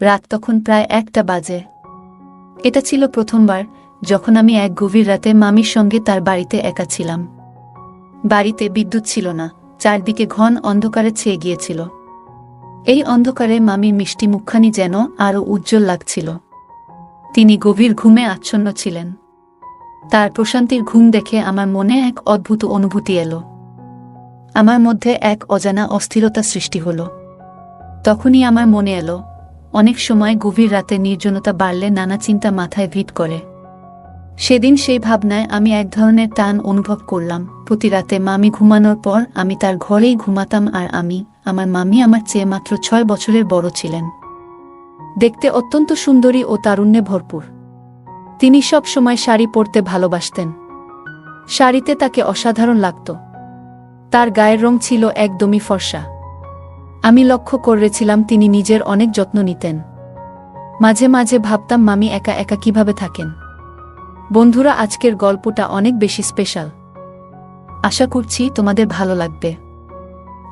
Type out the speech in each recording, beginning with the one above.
রাত তখন প্রায় 1টা বাজে। এটা ছিল প্রথমবার যখন আমি এক গভীর রাতে মামির সঙ্গে তার বাড়িতে একা ছিলাম। বাড়িতে বিদ্যুৎ ছিল না, চারদিকে ঘন অন্ধকারে ছেয়ে গিয়েছিল। এই অন্ধকারে মামির মিষ্টি মুখখানি যেন আরও উজ্জ্বল লাগছিল। তিনি গভীর ঘুমে আচ্ছন্ন ছিলেন। তার প্রশান্তির ঘুম দেখে আমার মনে এক অদ্ভুত অনুভূতি এলো। আমার মধ্যে এক অজানা অস্থিরতা সৃষ্টি হলো। তখনই আমার মনে এলো, অনেক সময় গভীর রাতে নির্জনতা বাড়লে নানা চিন্তা মাথায় ভিড় করে। সেদিন সেই ভাবনায় আমি এক ধরনের টান অনুভব করলাম। প্রতি রাতে মামি ঘুমানোর পর আমি তার ঘরেই ঘুমাতাম, আর আমার মামি আমার চেয়ে মাত্র 6 বছরের বড় ছিলেন। দেখতে অত্যন্ত সুন্দরী ও তারুণ্যে ভরপুর। তিনি সব সময় শাড়ি পরতে ভালোবাসতেন। শাড়িতে তাকে অসাধারণ লাগত। তার গায়ের রং ছিল একদমই ফর্সা। আমি লক্ষ্য করেছিলাম তিনি নিজের অনেক যত্ন নিতেন। মাঝে মাঝে ভাবতাম মামি একা একা কিভাবে থাকেন। বন্ধুরা, আজকের গল্পটা অনেক বেশি স্পেশাল। আশা করছি তোমাদের ভালো লাগবে।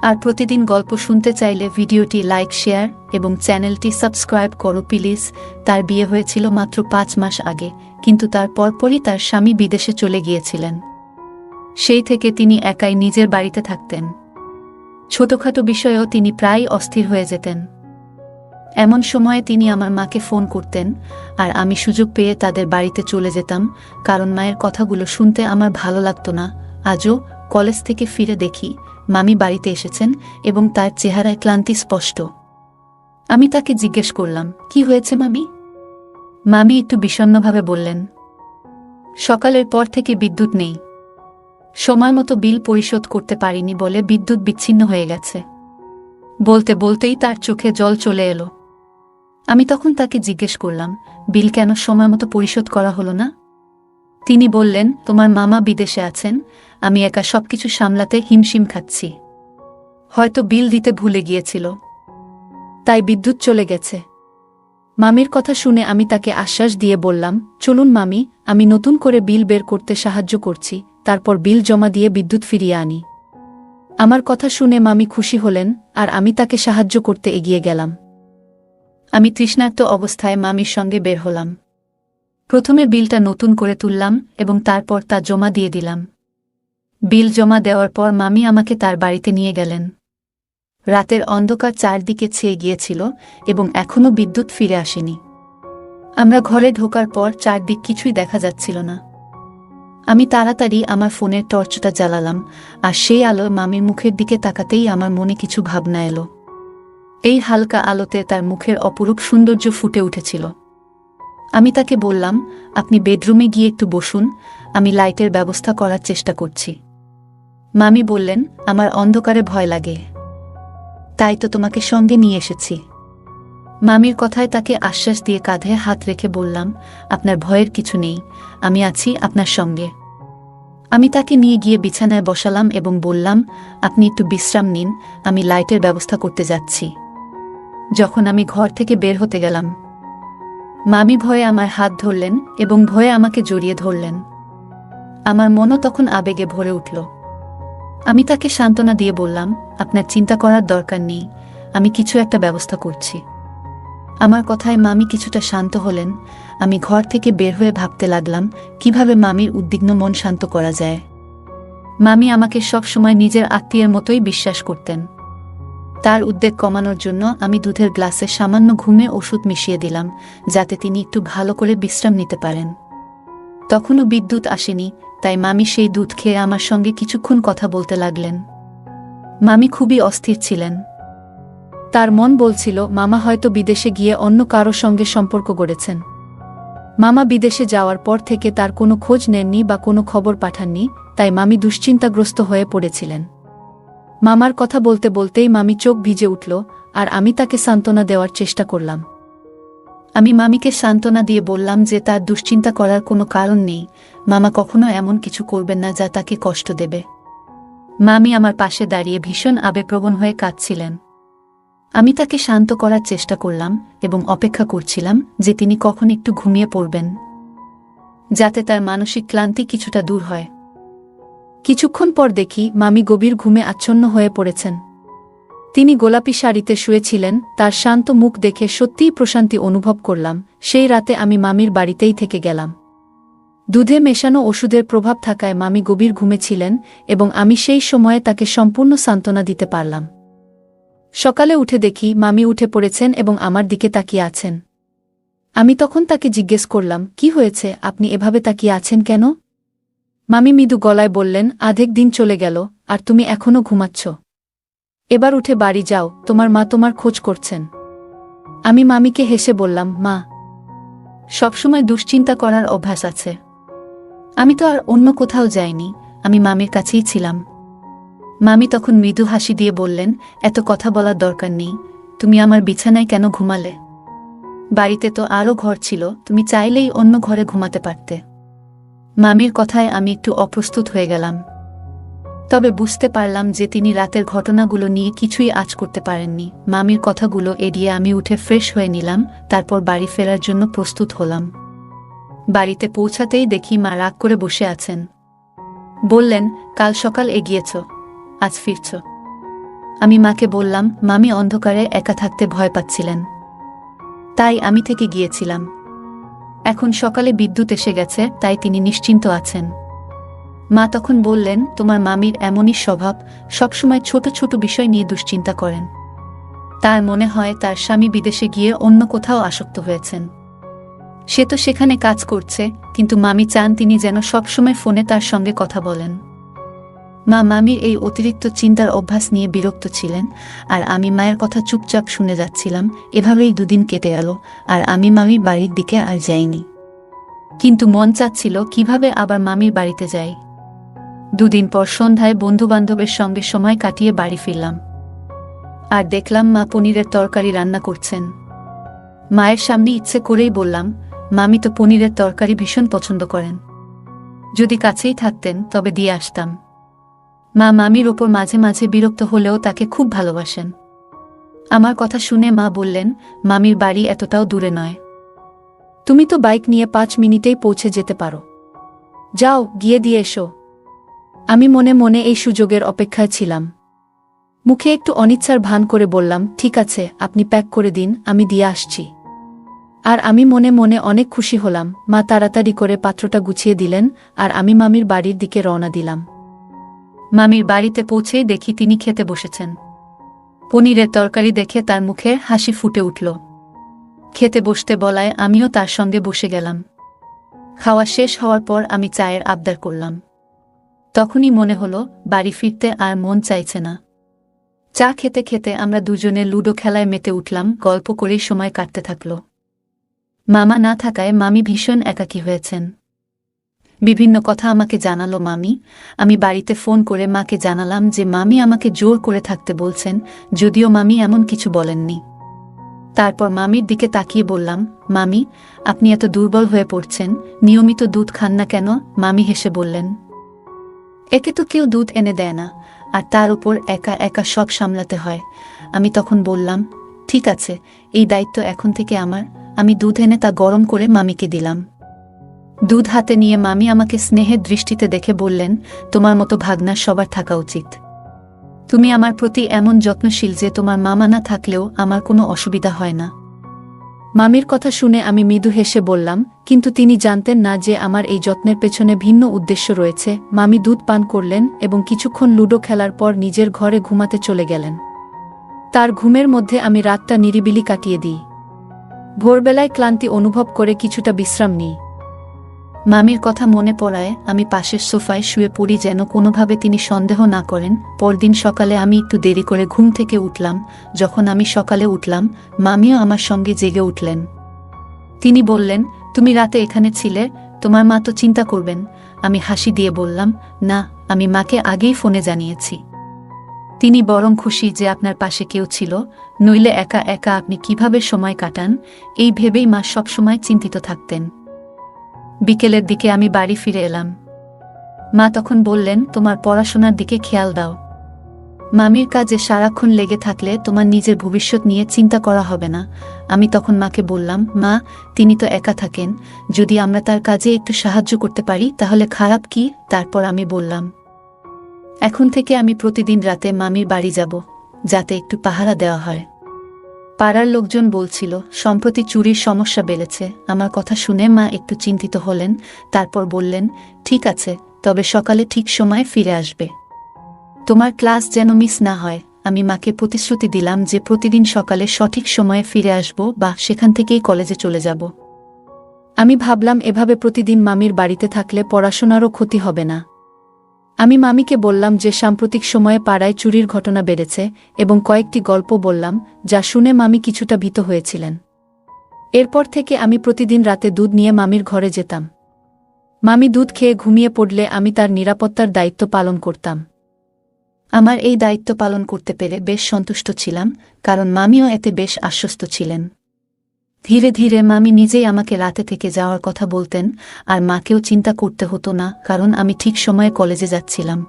আর প্রতিদিন গল্প শুনতে চাইলে ভিডিওটি লাইক, শেয়ার এবং চ্যানেলটি সাবস্ক্রাইব করো প্লিজ। তার বিয়ে হয়েছিল মাত্র 5 মাস আগে, কিন্তু তার পরপরই তার স্বামী বিদেশে চলে গিয়েছিলেন। সেই থেকে তিনি একাই নিজের বাড়িতে থাকতেন। ছোটখাটো বিষয়েও তিনি প্রায় অস্থির হয়ে যেতেন। এমন সময়ে তিনি আমার মাকে ফোন করতেন, আর আমি সুযোগ পেয়ে তাদের বাড়িতে চলে যেতাম, কারণ মায়ের কথাগুলো শুনতে আমার ভালো লাগতো না। আজও কলেজ থেকে ফিরে দেখি মামি বাড়িতে এসেছেন এবং তার চেহারায় ক্লান্তি স্পষ্ট। আমি তাকে জিজ্ঞেস করলাম, কি হয়েছে মামি? মামি একটু বিষণ্ণভাবে বললেন, সকালের পর থেকে বিদ্যুৎ নেই। সময়মতো বিল পরিশোধ করতে পারিনি বলে বিদ্যুৎ বিচ্ছিন্ন হয়ে গেছে। বলতে বলতেই তার চোখে জল চলে এলো। আমি তখন তাকে জিজ্ঞেস করলাম, বিল কেন সময়মতো পরিশোধ করা হলো না? তিনি বললেন, তোমার মামা বিদেশে আছেন, আমি একা সবকিছু সামলাতে হিমশিম খাচ্ছি। হয়তো বিল দিতে ভুলে গিয়েছিল, তাই বিদ্যুৎ চলে গেছে। মামির কথা শুনে আমি তাকে আশ্বাস দিয়ে বললাম, চলুন মামি, আমি নতুন করে বিল বের করতে সাহায্য করছি, তারপর বিল জমা দিয়ে বিদ্যুৎ ফিরিয়ে আনি। আমার কথা শুনে মামি খুশি হলেন, আর আমি তাকে সাহায্য করতে এগিয়ে গেলাম। আমি তৃষ্ণার্ত অবস্থায় মামির সঙ্গে বের হলাম। প্রথমে বিলটা নতুন করে তুললাম এবং তারপর তা জমা দিয়ে দিলাম। বিল জমা দেওয়ার পর মামি আমাকে তার বাড়িতে নিয়ে গেলেন। রাতের অন্ধকার চারদিকে ছেয়ে গিয়েছিল এবং এখনও বিদ্যুৎ ফিরে আসেনি। আমরা ঘরে ঢোকার পর চারদিক কিছুই দেখা যাচ্ছিল না। আমি তাড়াতাড়ি আমার ফোনের টর্চটা জ্বালালাম, আর সেই আলো মামির মুখের দিকে তাকাতেই আমার মনে কিছু ভাবনা এলো। এই হালকা আলোতে তার মুখের অপরূপ সৌন্দর্য ফুটে উঠেছিল। আমি তাকে বললাম, আপনি বেডরুমে গিয়ে একটু বসুন, আমি লাইটের ব্যবস্থা করার চেষ্টা করছি। মামি বললেন, আমার অন্ধকারে ভয় লাগে, তাই তো তোমাকে সঙ্গে নিয়ে এসেছি। মামির কথায় তাকে আশ্বাস দিয়ে কাঁধে হাত রেখে বললাম, আপনার ভয়ের কিছু নেই, আমি আছি আপনার সঙ্গে। আমি তাকে নিয়ে গিয়ে বিছানায় বসালাম এবং বললাম, আপনি একটু বিশ্রাম নিন, আমি লাইটের ব্যবস্থা করতে যাচ্ছি। যখন আমি ঘর থেকে বের হতে গেলাম, মামি ভয়ে আমার হাত ধরলেন এবং ভয়ে আমাকে জড়িয়ে ধরলেন। আমার মনও তখন আবেগে ভরে উঠল। আমি তাকে সান্ত্বনা দিয়ে বললাম, আপনার চিন্তা করার দরকার নেই, আমি কিছু একটা ব্যবস্থা করছি। আমার কথায় মামি কিছুটা শান্ত হলেন। আমি ঘর থেকে বের হয়ে ভাবতে লাগলাম, কিভাবে মামির উদ্বিগ্ন মন শান্ত করা যায়। মামি আমাকে সব সময় নিজের আত্মীয়ের মতোই বিশ্বাস করতেন। তার উদ্বেগ কমানোর জন্য আমি দুধের গ্লাসে সামান্য ঘুমে ওষুধ মিশিয়ে দিলাম, যাতে তিনি একটু ভালো করে বিশ্রাম নিতে পারেন। তখনও বিদ্যুৎ আসেনি, তাই মামি সেই দুধ খেয়ে আমার সঙ্গে কিছুক্ষণ কথা বলতে লাগলেন। মামি খুবই অস্থির ছিলেন। তার মন বলছিল, মামা হয়তো বিদেশে গিয়ে অন্য কারো সঙ্গে সম্পর্ক গড়েছেন। মামা বিদেশে যাওয়ার পর থেকে তার কোনো খোঁজ নেননি বা কোনো খবর পাঠাননি, তাই মামি দুশ্চিন্তাগ্রস্ত হয়ে পড়েছিলেন। মামার কথা বলতে বলতেই মামি চোখ ভিজে উঠল, আর আমি তাকে সান্ত্বনা দেওয়ার চেষ্টা করলাম। আমি মামিকে সান্ত্বনা দিয়ে বললাম যে তার দুশ্চিন্তা করার কোনো কারণ নেই, মামা কখনো এমন কিছু করবেন না যা তাকে কষ্ট দেবে। মামি আমার পাশে দাঁড়িয়ে ভীষণ আবেগপ্রবণ হয়ে কাঁদছিলেন। আমি তাকে শান্ত করার চেষ্টা করলাম এবং অপেক্ষা করছিলাম যে তিনি কখন একটু ঘুমিয়ে পড়বেন, যাতে তার মানসিক ক্লান্তি কিছুটা দূর হয়। কিছুক্ষণ পর দেখি মামি গভীর ঘুমে আচ্ছন্ন হয়ে পড়েছেন। তিনি গোলাপি শাড়িতে শুয়েছিলেন, তার শান্ত মুখ দেখে সত্যিই প্রশান্তি অনুভব করলাম। সেই রাতে আমি মামির বাড়িতেই থেকে গেলাম। দুধে মেশানো ওষুধের প্রভাব থাকায় মামি গভীর ঘুমেছিলেন এবং আমি সেই সময়ে তাকে সম্পূর্ণ সান্ত্বনা দিতে পারলাম। সকালে উঠে দেখি মামি উঠে পড়েছেন এবং আমার দিকে তাকিয়ে আছেন। আমি তখন তাকে জিজ্ঞেস করলাম, কি হয়েছে, আপনি এভাবে তাকিয়ে আছেন কেন? মামি মৃদু গলায় বললেন, আধেক দিন চলে গেল আর তুমি এখনও ঘুমাচ্ছ। এবার উঠে বাড়ি যাও, তোমার মা তোমার খোঁজ করছেন। আমি মামিকে হেসে বললাম, মা, সবসময় দুশ্চিন্তা করার অভ্যাস আছে। আমি তো আর অন্য কোথাও যাইনি, আমি মামির কাছেই ছিলাম। মামি তখন মৃদু হাসি দিয়ে বললেন, এত কথা বলার দরকার নেই, তুমি আমার বিছানায় কেন ঘুমালে? বাড়িতে তো আরও ঘর ছিল, তুমি চাইলেই অন্য ঘরে ঘুমাতে পারতে। মামির কথায় আমি একটু অপ্রস্তুত হয়ে গেলাম। তবে বুঝতে পারলাম যে তিনি রাতের ঘটনাগুলো নিয়ে কিছুই আঁচ করতে পারেননি। মামির কথাগুলো এড়িয়ে আমি উঠে ফ্রেশ হয়ে নিলাম, তারপর বাড়ি ফেরার জন্য প্রস্তুত হলাম। বাড়িতে পৌঁছাতেই দেখি মা রাগ করে বসে আছেন। বললেন, কাল সকাল এগিয়েছ, আজ ফিরছ। আমি মাকে বললাম, মামি অন্ধকারে একা থাকতে ভয় পাচ্ছিলেন, তাই আমি থেকে গিয়েছিলাম। এখন সকালে বিদ্যুৎ এসে গেছে, তাই তিনি নিশ্চিন্ত আছেন। মা তখন বললেন, তোমার মামির এমনই স্বভাব, সবসময় ছোট ছোট বিষয় নিয়ে দুশ্চিন্তা করেন। তার মনে হয় তার স্বামী বিদেশে গিয়ে অন্য কোথাও আসক্ত হয়েছেন। সে তো সেখানে কাজ করছে, কিন্তু মামি চান তিনি যেন সবসময় ফোনে তার সঙ্গে কথা বলেন। মা মামির এই অতিরিক্ত চিন্তার অভ্যাস নিয়ে বিরক্ত ছিলেন, আর আমি মায়ের কথা চুপচাপ শুনে যাচ্ছিলাম। এভাবেই দুদিন কেটে গেল, আর আমি মামির বাড়ির দিকে আর যাইনি। কিন্তু মন চাচ্ছিল কিভাবে আবার মামির বাড়িতে যাই। দুদিন পর সন্ধ্যায় বন্ধুবান্ধবের সঙ্গে সময় কাটিয়ে বাড়ি ফিরলাম, আর দেখলাম মা পনিরের তরকারি রান্না করছেন। মায়ের সামনে ইচ্ছে করেই বললাম, মামি তো পনিরের তরকারি ভীষণ পছন্দ করেন, যদি কাছেই থাকতেন তবে দিয়ে আসতাম। মা মামির ওপর মাঝে মাঝে বিরক্ত হলেও তাকে খুব ভালোবাসেন। আমার কথা শুনে মা বললেন, মামির বাড়ি এতটাও দূরে নয়, তুমি তো বাইক নিয়ে 5 মিনিটেই পৌঁছে যেতে পারো, যাও গিয়ে দিয়ে এসো। আমি মনে মনে এই সুযোগের অপেক্ষায় ছিলাম। মুখে একটু অনিচ্ছার ভান করে বললাম, ঠিক আছে, আপনি প্যাক করে দিন, আমি দিয়ে আসছি। আর আমি মনে মনে অনেক খুশি হলাম। মা তাড়াতাড়ি করে পাত্রটা গুছিয়ে দিলেন, আর আমি মামির বাড়ির দিকে রওনা দিলাম। মামির বাড়িতে পৌঁছেই দেখি তিনি খেতে বসেছেন। পনিরের তরকারি দেখে তার মুখে হাসি ফুটে উঠল। খেতে বসতে বলায় আমিও তার সঙ্গে বসে গেলাম। খাওয়া শেষ হওয়ার পর আমি চায়ের আবদার করলাম। তখনই মনে হলো বাড়ি ফিরতে আর মন চাইছে না। চা খেতে খেতে আমরা দুজনে লুডো খেলায় মেতে উঠলাম, গল্প করেই সময় কাটতে থাকল। মামা না থাকায় মামি ভীষণ একাকী হয়েছেন। বিভিন্ন কথা আমাকে জানালো মামি। আমি বাড়িতে ফোন করে মাকে জানালাম যে মামি আমাকে জোর করে থাকতে বলছেন, যদিও মামি এমন কিছু বলেননি। তারপর মামির দিকে তাকিয়ে বললাম, মামি, আপনি এত দুর্বল হয়ে পড়ছেন, নিয়মিত দুধ খান না কেন? মামি হেসে বললেন, একে তো কেউ দুধ এনে দেয় না, আর তার উপর একা একা সব সামলাতে হয়। আমি তখন বললাম, ঠিক আছে, এই দায়িত্ব এখন থেকে আমার। আমি দুধ এনে তা গরম করে মামিকে দিলাম। দুধ হাতে নিয়ে মামি আমাকে স্নেহের দৃষ্টিতে দেখে বললেন, তোমার মতো ভাগনা সবার থাকা উচিত। তুমি আমার প্রতি এমন যত্নশীল যে তোমার মামা না থাকলেও আমার কোনো অসুবিধা হয় না। মামির কথা শুনে আমি মৃদু হেসে বললাম, কিন্তু তিনি জানতেন না যে আমার এই যত্নের পেছনে ভিন্ন উদ্দেশ্য রয়েছে। মামি দুধ পান করলেন এবং কিছুক্ষণ লুডো খেলার পর নিজের ঘরে ঘুমাতে চলে গেলেন। তার ঘুমের মধ্যে আমি রাতটা নিরিবিলি কাটিয়ে দিই। ভোরবেলায় ক্লান্তি অনুভব করে কিছুটা বিশ্রাম নিই। মামির কথা মনে পড়ায় আমি পাশের সোফায় শুয়ে পড়ি, যেন কোনোভাবে তিনি সন্দেহ না করেন। পরদিন সকালে আমি একটু দেরি করে ঘুম থেকে উঠলাম। যখন আমি সকালে উঠলাম, মামিও আমার সঙ্গে জেগে উঠলেন। তিনি বললেন, তুমি রাতে এখানে ছিলে, তোমার মা তো চিন্তা করবেন। আমি হাসি দিয়ে বললাম, না, আমি মাকে আগেই ফোনে জানিয়েছি। তিনি বরং খুশি যে আপনার পাশে কেউ ছিল, নইলে একা একা আপনি কিভাবে সময় কাটান, এই ভেবেই মা সবসময় চিন্তিত থাকতেন। বিকেলের দিকে আমি বাড়ি ফিরে এলাম। মা তখন বললেন, তোমার পড়াশোনার দিকে খেয়াল দাও। মামির কাজে সারাক্ষণ লেগে থাকলে তোমার নিজের ভবিষ্যৎ নিয়ে চিন্তা করা হবে না। আমি তখন মাকে বললাম, মা, তিনি তো একা থাকেন, যদি আমরা তার কাজে একটু সাহায্য করতে পারি তাহলে খারাপ কি? তারপর আমি বললাম, এখন থেকে আমি প্রতিদিন রাতে মামির বাড়ি যাব, যাতে একটু পাহারা দেওয়া হয়। পাড়ার লোকজন বলছিল সম্প্রতি চুরির সমস্যা বেড়েছে। আমার কথা শুনে মা একটু চিন্তিত হলেন, তারপর বললেন, ঠিক আছে, তবে সকালে ঠিক সময়ে ফিরে আসবে। তোমার ক্লাস যেন মিস না হয়। আমি মাকে প্রতিশ্রুতি দিলাম যে প্রতিদিন সকালে সঠিক সময়ে ফিরে আসব বা সেখান থেকেই কলেজে চলে যাব। আমি ভাবলাম এভাবে প্রতিদিন মামির বাড়িতে থাকলে পড়াশোনারও ক্ষতি হবে না। আমি মামিকে বললাম যে সাম্প্রতিক সময়ে পাড়ায় চুরির ঘটনা বেড়েছে এবং কয়েকটি গল্প বললাম, যা শুনে মামি কিছুটা ভীত হয়েছিলেন। এরপর থেকে আমি প্রতিদিন রাতে দুধ নিয়ে মামির ঘরে যেতাম। মামি দুধ খেয়ে ঘুমিয়ে পড়লে আমি তার নিরাপত্তার দায়িত্ব পালন করতাম। আমার এই দায়িত্ব পালন করতে পেরে বেশ সন্তুষ্ট ছিলাম, কারণ মামিও এতে বেশ আশ্বস্ত ছিলেন। ধীরে ধীরে মামি নিজেই আমাকে রাতে থেকে যাওয়ার কথা বলতেন, আর মাকেও চিন্তা করতে হতো না, কারণ আমি ঠিক সময়ে কলেজে যাচ্ছিলাম।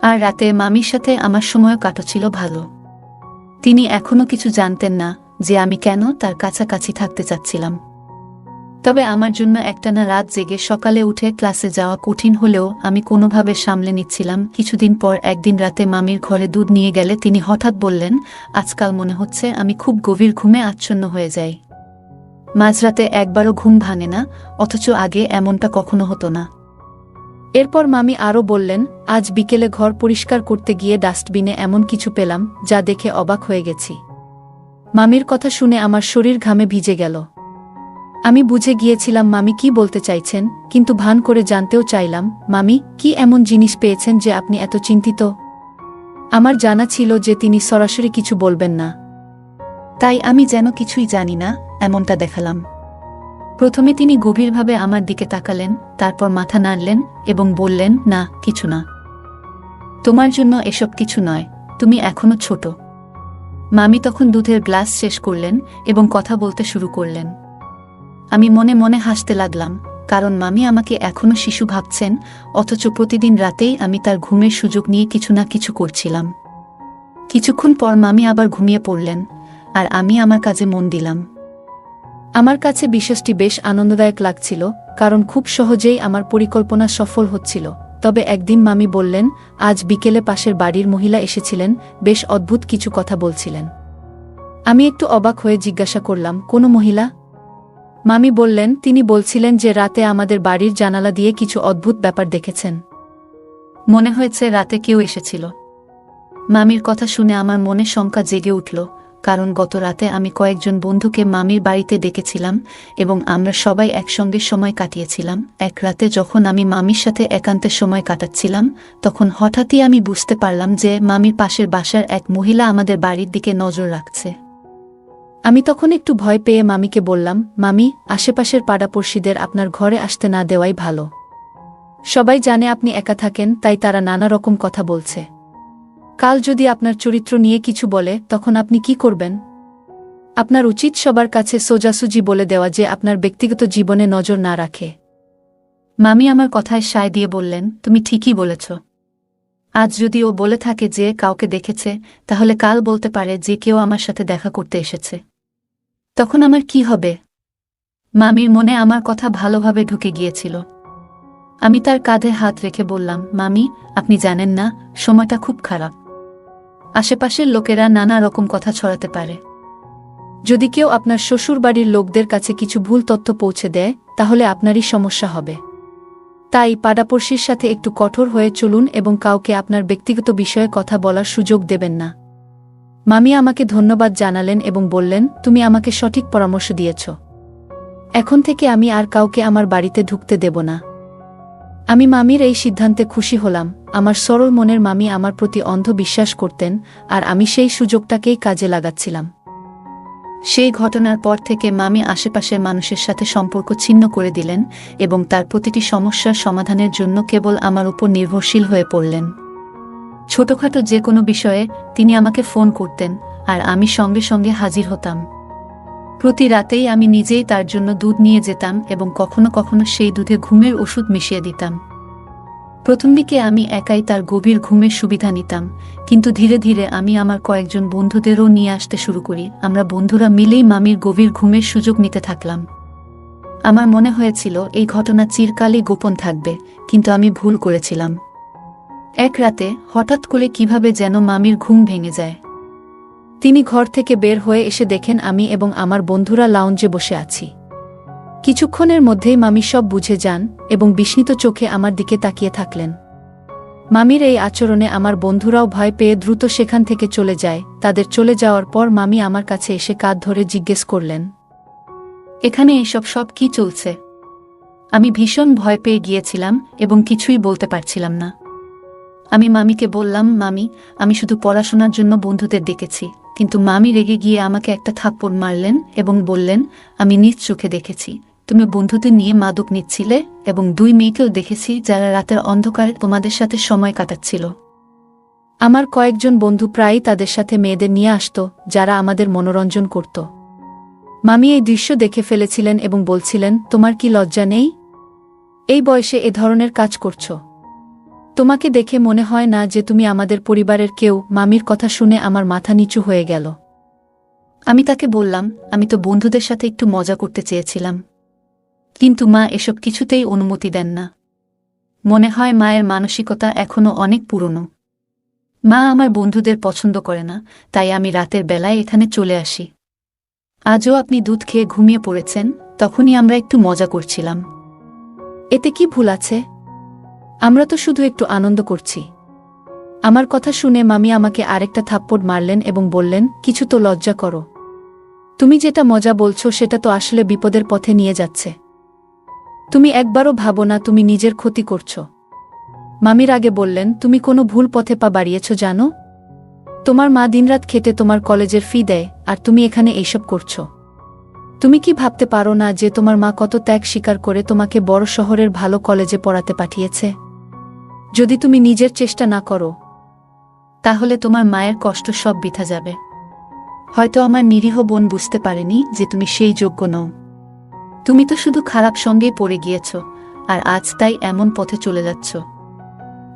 আর রাতে মামির সাথে আমার সময়ও কাটছিল ভালো। তিনি এখনো কিছু জানতেন না যে আমি কেন তার কাছাকাছি থাকতে চাচ্ছিলাম। তবে আমার জন্য একটানা রাত জেগে সকালে উঠে ক্লাসে যাওয়া কঠিন হলেও আমি কোনোভাবে সামলে নিচ্ছিলাম। কিছুদিন পর একদিন রাতে মামির ঘরে দুধ নিয়ে গেলে তিনি হঠাৎ বললেন, আজকাল মনে হচ্ছে আমি খুব গভীর ঘুমে আচ্ছন্ন হয়ে যাই। মাঝরাতে একবারও ঘুম ভাঙে না, অথচ আগে এমনটা কখনো হতো না। এরপর মামি আরও বললেন, আজ বিকেলে ঘর পরিষ্কার করতে গিয়ে ডাস্টবিনে এমন কিছু পেলাম যা দেখে অবাক হয়ে গেছি। মামির কথা শুনে আমার শরীর ঘামে ভিজে গেল। আমি বুঝে গিয়েছিলাম মামি কি বলতে চাইছেন, কিন্তু ভান করে জানতেও চাইলাম, মামি, কি এমন জিনিস পেয়েছেন যে আপনি এত চিন্তিত? আমার জানা ছিল যে তিনি সরাসরি কিছু বলবেন না, তাই আমি যেন কিছুই জানি না এমনটা দেখালাম। প্রথমে তিনি গভীরভাবে আমার দিকে তাকালেন, তারপর মাথা নাড়লেন এবং বললেন, না, কিছু না। তোমার জন্য এসব কিছু নয়, তুমি এখনো ছোট। মামি তখন দুধের গ্লাস শেষ করলেন এবং কথা বলতে শুরু করলেন। আমি মনে মনে হাসতে লাগলাম, কারণ মামি আমাকে এখনো শিশু ভাবছেন, অথচ প্রতিদিন রাতেই আমি তার ঘুমের সুযোগ নিয়ে কিছু না কিছু করছিলাম। কিছুক্ষণ পর মামি আবার ঘুমিয়ে পড়লেন, আর আমি আমার কাজে মন দিলাম। আমার কাছে বিষয়টি বেশ আনন্দদায়ক লাগছিল, কারণ খুব সহজেই আমার পরিকল্পনা সফল হচ্ছিল। তবে একদিন মামি বললেন, আজ বিকেলে পাশের বাড়ির মহিলা এসেছিলেন, বেশ অদ্ভুত কিছু কথা বলছিলেন। আমি একটু অবাক হয়ে জিজ্ঞাসা করলাম, কোনো মহিলা? মামি বললেন, তিনি বলছিলেন যে রাতে আমাদের বাড়ির জানালা দিয়ে কিছু অদ্ভুত ব্যাপার দেখেছেন। মনে হয়েছে রাতে কেউ এসেছিল। মামির কথা শুনে আমার মনে শঙ্কা জেগে উঠল, কারণ গত রাতে আমি কয়েকজন বন্ধুকে মামির বাড়িতে ডেকেছিলাম এবং আমরা সবাই একসঙ্গে সময় কাটিয়েছিলাম। এক রাতে যখন আমি মামির সাথে একান্তে সময় কাটাচ্ছিলাম, তখন হঠাৎই আমি বুঝতে পারলাম যে মামির পাশের বাসার এক মহিলা আমাদের বাড়ির দিকে নজর রাখছে। আমি তখন একটু ভয় পেয়ে মামিকে বললাম, মামি, আশেপাশের পাড়াপড়শিদের আপনার ঘরে আসতে না দেওয়াই ভালো। সবাই জানে আপনি একা থাকেন, তাই তারা নানা রকম কথা বলছে। কাল যদি আপনার চরিত্র নিয়ে কিছু বলে, তখন আপনি কি করবেন? আপনার উচিত সবার কাছে সোজাসুজি বলে দেওয়া যে আপনার ব্যক্তিগত জীবনে নজর না রাখে। মামি আমার কথায় সায় দিয়ে বললেন, তুমি ঠিকই বলেছ। আজ যদি ও বলে থাকে যে কাউকে দেখেছে, তাহলে কাল বলতে পারে যে কেউ আমার সাথে দেখা করতে এসেছে। তখন আমার কি হবে? মামির মনে আমার কথা ভালোভাবে ঢুকে গিয়েছিল। আমি তার কাঁধে হাত রেখে বললাম, মামি, আপনি জানেন না, সময়টা খুব খারাপ। আশেপাশের লোকেরা নানা রকম কথা ছড়াতে পারে। যদি কেউ আপনার শ্বশুরবাড়ির লোকদের কাছে কিছু ভুল তথ্য পৌঁছে দেয়, তাহলে আপনারই সমস্যা হবে। তাই পাড়াপড়শির সাথে একটু কঠোর হয়ে চলুন এবং কাউকে আপনার ব্যক্তিগত বিষয়ে কথা বলার সুযোগ দেবেন না। মামি আমাকে ধন্যবাদ জানালেন এবং বললেন, তুমি আমাকে সঠিক পরামর্শ দিয়েছ। এখন থেকে আমি আর কাউকে আমার বাড়িতে ঢুকতে দেব না। আমি মামির এই সিদ্ধান্তে খুশি হলাম। আমার সরল মনের মামি আমার প্রতি অন্ধ বিশ্বাস করতেন, আর আমি সেই সুযোগটাকেই কাজে লাগাচ্ছিলাম। সেই ঘটনার পর থেকে মামি আশেপাশের মানুষের সাথে সম্পর্ক ছিন্ন করে দিলেন এবং তার প্রতিটি সমস্যার সমাধানের জন্য কেবল আমার উপর নির্ভরশীল হয়ে পড়লেন। ছোটখাটো যে কোনো বিষয়ে তিনি আমাকে ফোন করতেন, আর আমি সঙ্গে সঙ্গে হাজির হতাম। প্রতি রাতেই আমি নিজেই তার জন্য দুধ নিয়ে যেতাম এবং কখনো কখনো সেই দুধে ঘুমের ওষুধ মিশিয়ে দিতাম। প্রথম দিকে আমি একাই তার গভীর ঘুমের সুবিধা নিতাম, কিন্তু ধীরে ধীরে আমি আমার কয়েকজন বন্ধুদেরও নিয়ে আসতে শুরু করি। আমরা বন্ধুরা মিলেই মামির গভীর ঘুমের সুযোগ নিতে থাকলাম। আমার মনে হয়েছিল এই ঘটনা চিরকালই গোপন থাকবে, কিন্তু আমি ভুল করেছিলাম। এক রাতে হঠাৎ করে কিভাবে যেন মামির ঘুম ভেঙে যায়। তিনি ঘর থেকে বের হয়ে এসে দেখেন আমি এবং আমার বন্ধুরা লাউঞ্জে বসে আছি। কিছুক্ষণের মধ্যেই মামি সব বুঝে যান এবং বিস্মিত চোখে আমার দিকে তাকিয়ে থাকলেন। মামির এই আচরণে আমার বন্ধুরাও ভয় পেয়ে দ্রুত সেখান থেকে চলে যায়। তাদের চলে যাওয়ার পর মামি আমার কাছে এসে কাঁধ ধরে জিজ্ঞেস করলেন, এখানে সব কি চলছে? আমি ভীষণ ভয় পেয়ে গিয়েছিলাম এবং কিছুই বলতে পারছিলাম না। আমি মামিকে বললাম, মামি, আমি শুধু পড়াশোনার জন্য বন্ধুদের ডেকেছি। কিন্তু মামি রেগে গিয়ে আমাকে একটা থাপ্পড় মারলেন এবং বললেন, আমি নিজ চোখে দেখেছি তুমি বন্ধুদের নিয়ে মাদক নিচ্ছিলে এবং 2 মেয়েকেও দেখেছি যারা রাতের অন্ধকারে তোমাদের সাথে সময় কাটাচ্ছিল। আমার কয়েকজন বন্ধু প্রায়ই তাদের সাথে মেয়েদের নিয়ে আসত যারা আমাদের মনোরঞ্জন করত। মামি এই দৃশ্য দেখে ফেলেছিলেন এবং বলছিলেন, তোমার কি লজ্জা নেই? এই বয়সে এ ধরনের কাজ করছো? তোমাকে দেখে মনে হয় না যে তুমি আমাদের পরিবারের কেউ। মামির কথা শুনে আমার মাথা নিচু হয়ে গেল। আমি তাকে বললাম, আমি তো বন্ধুদের সাথে একটু মজা করতে চেয়েছিলাম। কিন্তু মা এসব কিছুতেই অনুমতি দেন না। মনে হয় মায়ের মানসিকতা এখনো অনেক পুরনো। মা আমার বন্ধুদের পছন্দ করে না, তাই আমি রাতের বেলায় এখানে চলে আসি। আজও আপনি দুধ খেয়ে ঘুমিয়ে পড়েছেন, তখনই আমরা একটু মজা করছিলাম। এতে কি ভুল আছে? আমরা তো শুধু একটু আনন্দ করছি। আমার কথা শুনে মামি আমাকে আরেকটা থাপ্পড় মারলেন এবং বললেন, কিছু তো লজ্জা করো। তুমি যেটা মজা বলছো সেটা তো আসলে বিপদের পথে নিয়ে যাচ্ছে। তুমি একবারও ভাবো না তুমি নিজের ক্ষতি করছো। মামির আগে বললেন, তুমি কোনো ভুল পথে পা বাড়িয়েছ জানো? তোমার মা দিনরাত খেটে তোমার কলেজের ফি দেয়, আর তুমি এখানে এইসব করছো। তুমি কি ভাবতে পারো না যে তোমার মা কত ত্যাগ স্বীকার করে তোমাকে বড় শহরের ভালো কলেজে পড়াতে পাঠিয়েছে? যদি তুমি নিজের চেষ্টা না করো, তাহলে তোমার মায়ের কষ্ট সব বৃথা যাবে। হয়তো আমার নিরীহ বোন বুঝতে পারেনি যে তুমি সেই যোগ্য নও। তুমি তো শুধু খারাপ সঙ্গেই পড়ে গিয়েছ, আর আজ তাই এমন পথে চলে যাচ্ছ।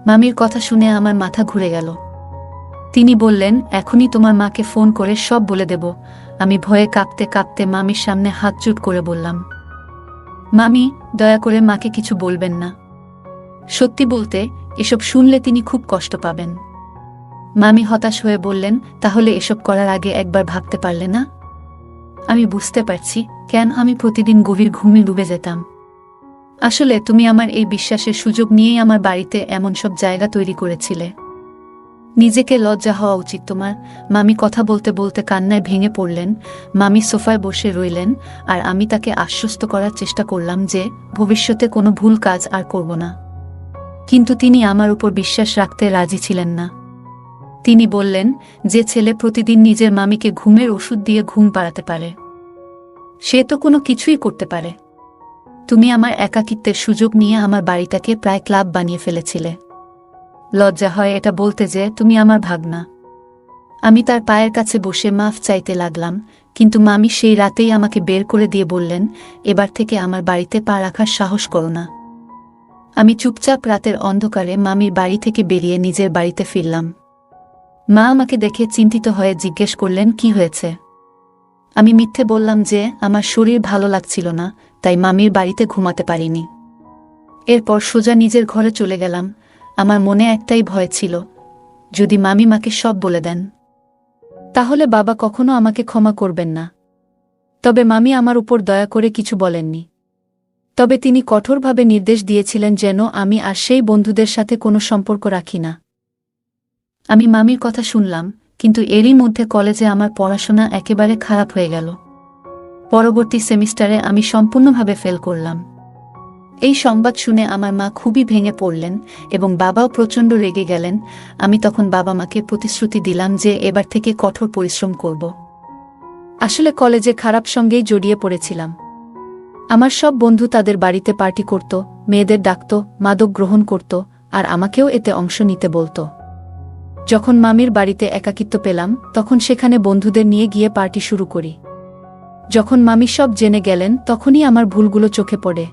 মামির কথা শুনে আমার মাথা ঘুরে গেল। তিনি বললেন, এখনই তোমার মাকে ফোন করে সব বলে দেব। আমি ভয়ে কাঁপতে কাঁপতে মামির সামনে হাত জোট করে বললাম, মামি, দয়া করে মাকে কিছু বলবেন না। সত্যি বলতে, এসব শুনলে তিনি খুব কষ্ট পাবেন। মামি হতাশ হয়ে বললেন, তাহলে এসব করার আগে একবার ভাবতে পারলে না? আমি বুঝতে পারছি কেন আমি প্রতিদিন গভীর ঘুমে ডুবে যেতাম। আসলে তুমি আমার এই বিশ্বাসের সুযোগ নিয়েই আমার বাড়িতে এমন সব জায়গা তৈরি করেছিলে। নিজেকে লজ্জা হওয়া উচিত তোমার। মামি কথা বলতে বলতে কান্নায় ভেঙে পড়লেন। মামি সোফায় বসে রইলেন, আর আমি তাকে আশ্বস্ত করার চেষ্টা করলাম যে ভবিষ্যতে কোনো ভুল কাজ আর করব না। কিন্তু তিনি আমার উপর বিশ্বাস রাখতে রাজি ছিলেন না। তিনি বললেন, যে ছেলে প্রতিদিন নিজের মামিকে ঘুমের ওষুধ দিয়ে ঘুম পাড়াতে পারে, সে তো কোনো কিছুই করতে পারে। তুমি আমার একাকিত্বের সুযোগ নিয়ে আমার বাড়িটাকে প্রায় ক্লাব বানিয়ে ফেলেছিলে। লজ্জা হয় এটা বলতে যে তুমি আমার ভাগনা। আমি তার পায়ের কাছে বসে মাফ চাইতে লাগলাম, কিন্তু মামি সেই রাতেই আমাকে বের করে দিয়ে বললেন, এবার থেকে আমার বাড়িতে পা রাখার সাহস করো না। আমি চুপচাপ রাতের অন্ধকারে মামির বাড়ি থেকে বেরিয়ে নিজের বাড়িতে ফিরলাম। মা আমাকে দেখে চিন্তিত হয়ে জিজ্ঞেস করলেন, কি হয়েছে? আমি মিথ্যে বললাম যে আমার শরীর ভালো লাগছিল না, তাই মামির বাড়িতে ঘুমাতে পারিনি। এরপর সোজা নিজের ঘরে চলে গেলাম। আমার মনে একটাই ভয় ছিল, যদি মামি মাকে সব বলে দেন, তাহলে বাবা কখনো আমাকে ক্ষমা করবেন না। তবে মামি আমার উপর দয়া করে কিছু বলেননি। তবে তিনি কঠোরভাবে নির্দেশ দিয়েছিলেন যেন আমি আর সেই বন্ধুদের সাথে কোনো সম্পর্ক রাখি না। আমি মামির কথা শুনলাম, কিন্তু এরই মধ্যে কলেজে আমার পড়াশোনা একেবারে খারাপ হয়ে গেল। পরবর্তী সেমিস্টারে আমি সম্পূর্ণভাবে ফেল করলাম। এই সংবাদ শুনে আমার মা খুবই ভেঙে পড়লেন এবং বাবাও প্রচণ্ড রেগে গেলেন। আমি তখন বাবা মাকে প্রতিশ্রুতি দিলাম যে এবার থেকে কঠোর পরিশ্রম করব। আসলে কলেজে খারাপ সঙ্গেই জড়িয়ে পড়েছিলাম। আমার সব বন্ধু তাদের বাড়িতে পার্টি করত, মেয়েদের ডাকত, মাদক গ্রহণ করত, আর আমাকেও এতে অংশ নিতে বলত। যখন মামির বাড়িতে একাকিত্ব পেলাম, তখন সেখানে বন্ধুদের নিয়ে গিয়ে পার্টি শুরু করি। যখন মামি সব জেনে গেলেন, তখনই আমার ভুলগুলো চোখে পড়ে।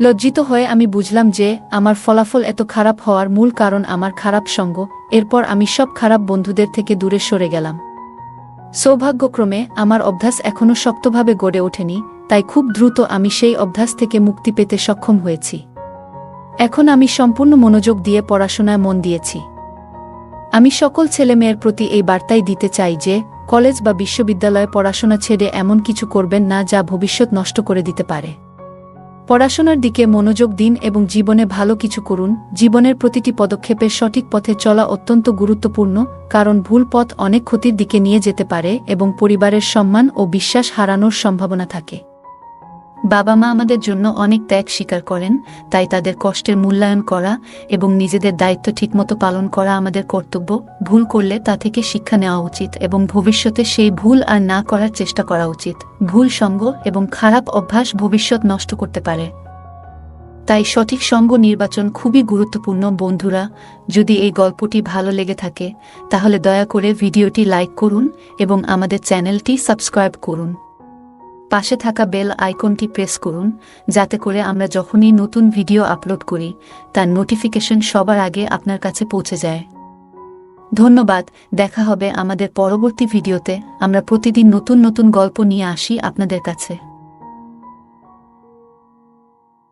লজ্জিত হয়ে আমি বুঝলাম যে আমার ফলাফল এত খারাপ হওয়ার মূল কারণ আমার খারাপ সঙ্গ। এরপর আমি সব খারাপ বন্ধুদের থেকে দূরে সরে গেলাম। সৌভাগ্যক্রমে আমার অভ্যাস এখনও শক্তভাবে গড়ে ওঠেনি, তাই খুব দ্রুত আমি সেই অভ্যাস থেকে মুক্তি পেতে সক্ষম হয়েছি। এখন আমি সম্পূর্ণ মনোযোগ দিয়ে পড়াশোনায় মন দিয়েছি। আমি সকল ছেলেমেয়ের প্রতি এই বার্তাই দিতে চাই যে কলেজ বা বিশ্ববিদ্যালয়ে পড়াশোনা ছেড়ে এমন কিছু করবেন না যা ভবিষ্যৎ নষ্ট করে দিতে পারে। পড়াশোনার দিকে মনোযোগ দিন এবং জীবনে ভালো কিছু করুন। জীবনের প্রতিটি পদক্ষেপের সঠিক পথে চলা অত্যন্ত গুরুত্বপূর্ণ, কারণ ভুল পথ অনেক ক্ষতির দিকে নিয়ে যেতে পারে এবং পরিবারের সম্মান ও বিশ্বাস হারানোর সম্ভাবনা থাকে। বাবা মা আমাদের জন্য অনেক ত্যাগ স্বীকার করেন, তাই তাদের কষ্টের মূল্যায়ন করা এবং নিজেদের দায়িত্ব ঠিকমতো পালন করা আমাদের কর্তব্য। ভুল করলে তা থেকে শিক্ষা নেওয়া উচিত এবং ভবিষ্যতে সেই ভুল আর না করার চেষ্টা করা উচিত। ভুল সঙ্গ এবং খারাপ অভ্যাস ভবিষ্যৎ নষ্ট করতে পারে, তাই সঠিক সঙ্গ নির্বাচন খুবই গুরুত্বপূর্ণ। বন্ধুরা, যদি এই গল্পটি ভালো লেগে থাকে তাহলে দয়া করে ভিডিওটি লাইক করুন এবং আমাদের চ্যানেলটি সাবস্ক্রাইব করুন। পাশে থাকা বেল আইকনটি প্রেস করুন, যাতে করে আমরা যখনই নতুন ভিডিও আপলোড করি তার নোটিফিকেশন সবার আগে আপনার কাছে পৌঁছে যায়। ধন্যবাদ। দেখা হবে আমাদের পরবর্তী ভিডিওতে। আমরা প্রতিদিন নতুন নতুন গল্প নিয়ে আসি আপনাদের কাছে।